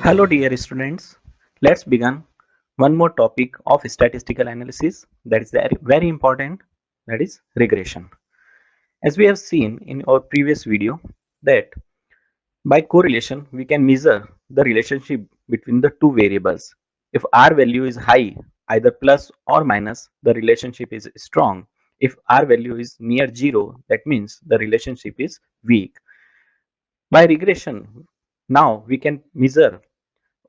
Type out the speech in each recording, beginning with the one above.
Hello dear students, let's begin one more topic of statistical analysis that is very important, that is regression. As we have seen in our previous video that by correlation we can measure the relationship between the two variables. If R value is high, either plus or minus, the relationship is strong. If R value is near zero, that means the relationship is weak. By regression, now we can measure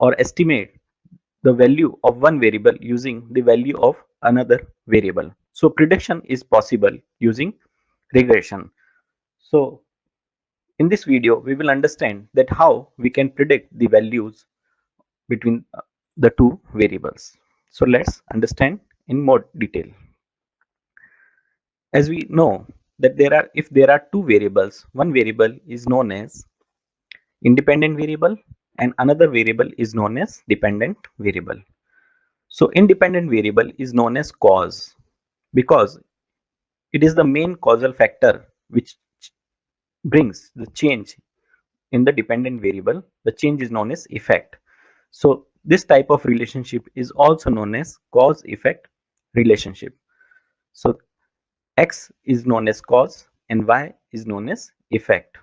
or estimate the value of one variable using the value of another variable. So prediction is possible using regression. So in this video, we will understand that how we can predict the values between the two variables. So let's understand in more detail. As we know that if there are two variables, one variable is known as independent variable and another variable is known as dependent variable. So independent variable is known as cause because it is the main causal factor which brings the change in the dependent variable. The change is known as effect. So this type of relationship is also known as cause effect relationship. So X is known as cause and Y is known as effect.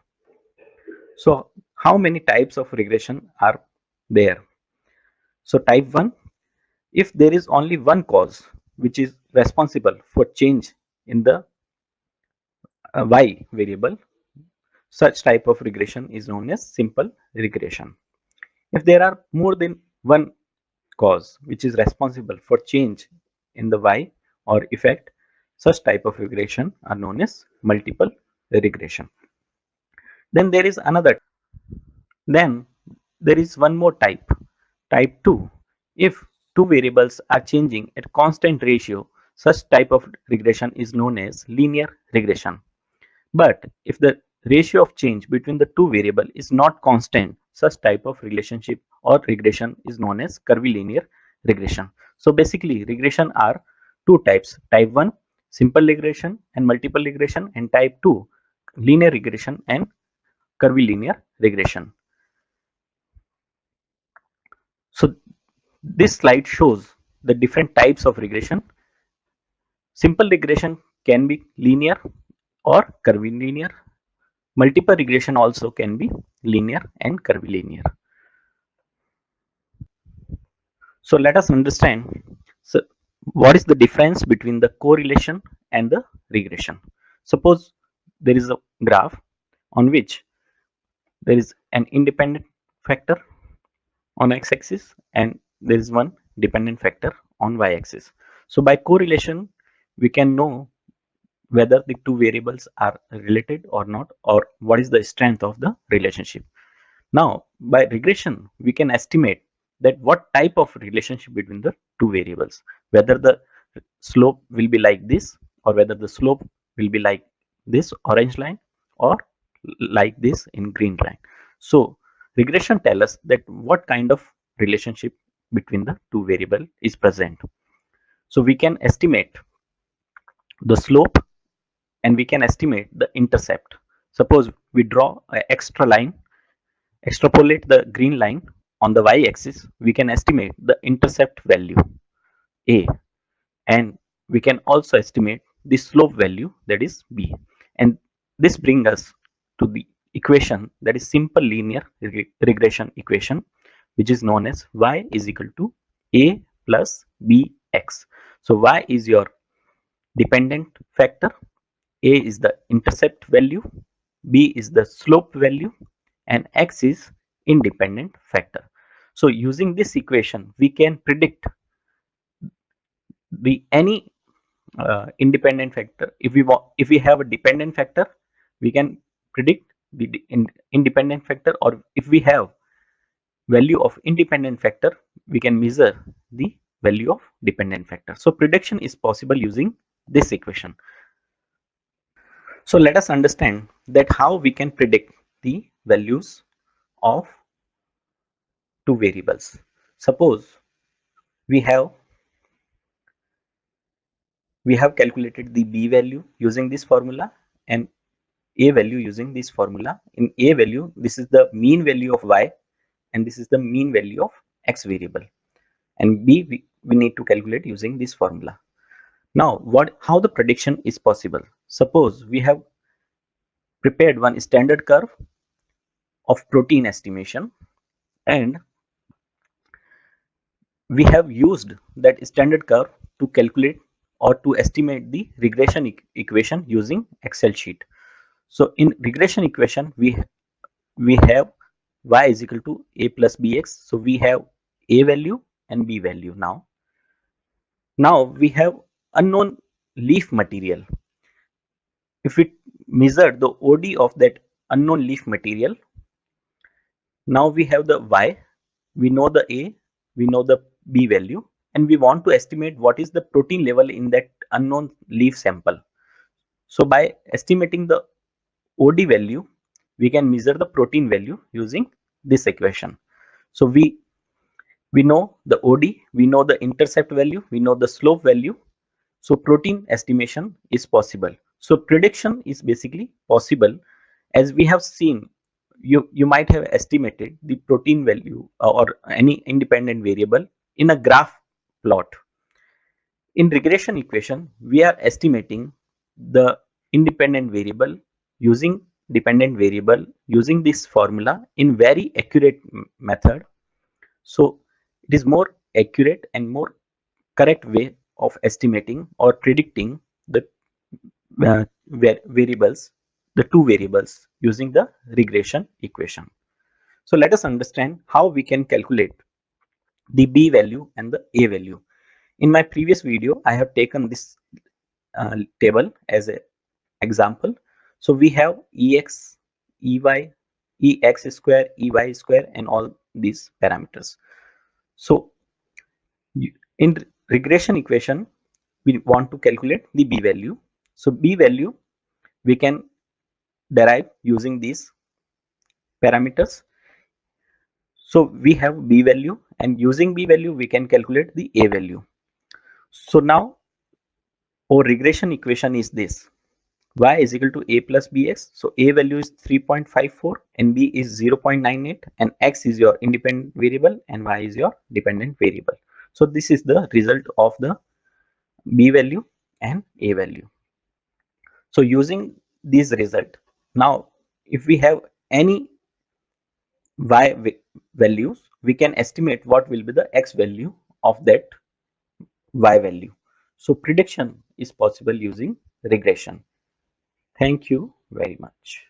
So how many types of regression are there? So type 1, if there is only one cause which is responsible for change in the Y variable, such type of regression is known as simple regression. If there are more than one cause which is responsible for change in the Y or effect, such type of regression are known as multiple regression. Then there is another. Then there is one more type, type 2. If two variables are changing at constant ratio, such type of regression is known as linear regression. But if the ratio of change between the two variables is not constant, such type of relationship or regression is known as curvilinear regression. So basically regression are two types, type 1 simple regression and multiple regression, and type 2 linear regression and curvilinear regression. So this slide shows the different types of regression. Simple regression can be linear or curvilinear. Multiple regression also can be linear and curvilinear. So let us understand, so what is the difference between the correlation and the regression. Suppose there is a graph on which there is an independent factor on x-axis and there is one dependent factor on y-axis. So by correlation, we can know whether the two variables are related or not, or what is the strength of the relationship. Now, by regression, we can estimate that what type of relationship between the two variables, whether the slope will be like this, or whether the slope will be like this orange line, or like this in green line. So regression tells us that what kind of relationship between the two variable is present. So we can estimate the slope and we can estimate the intercept. Suppose we draw an extra line, extrapolate the green line on the y-axis, we can estimate the intercept value a, and we can also estimate the slope value, that is b. And this brings us to the equation, that is simple linear regression equation, which is known as y is equal to a plus bx. So y is your dependent factor, a is the intercept value, b is the slope value, and x is independent factor. So using this equation, we can predict the any independent factor. If we have a dependent factor, we can predict the independent factor, or if we have value of independent factor, we can measure the value of dependent factor. So prediction is possible using this equation. So let us understand that how we can predict the values of two variables. Suppose we have calculated the b value using this formula and a value using this formula. In a value, this is the mean value of y, and this is the mean value of x variable, and b we need to calculate using this formula. Now how the prediction is possible? Suppose we have prepared one standard curve of protein estimation, and we have used that standard curve to calculate or to estimate the regression equation using Excel sheet. So in regression equation, we have y is equal to a plus bx. So we have a value and b value. Now we have unknown leaf material. If we measure the OD of that unknown leaf material, now we have the y, we know the a, we know the b value, and we want to estimate what is the protein level in that unknown leaf sample. So by estimating the OD value, we can measure the protein value using this equation. So we know the OD, we know the intercept value, we know the slope value. So protein estimation is possible. So prediction is basically possible. As we have seen, you might have estimated the protein value or any independent variable in a graph plot. In regression equation, we are estimating the independent variable using dependent variable using this formula in very accurate method. So it is more accurate and more correct way of estimating or predicting the variables, the two variables using the regression equation. So let us understand how we can calculate the b value and the a value. In my previous video, I have taken this table as an example. So we have ex, ey, ex square, ey square, and all these parameters. So in regression equation, we want to calculate the b value. So b value we can derive using these parameters. So we have b value, and using b value we can calculate the a value. So now our regression equation is this: y is equal to a plus bx. So a value is 3.54 and b is 0.98, and x is your independent variable and y is your dependent variable. So this is the result of the b value and a value. So using this result, now if we have any y values, we can estimate what will be the x value of that y value. So prediction is possible using regression. Thank you very much.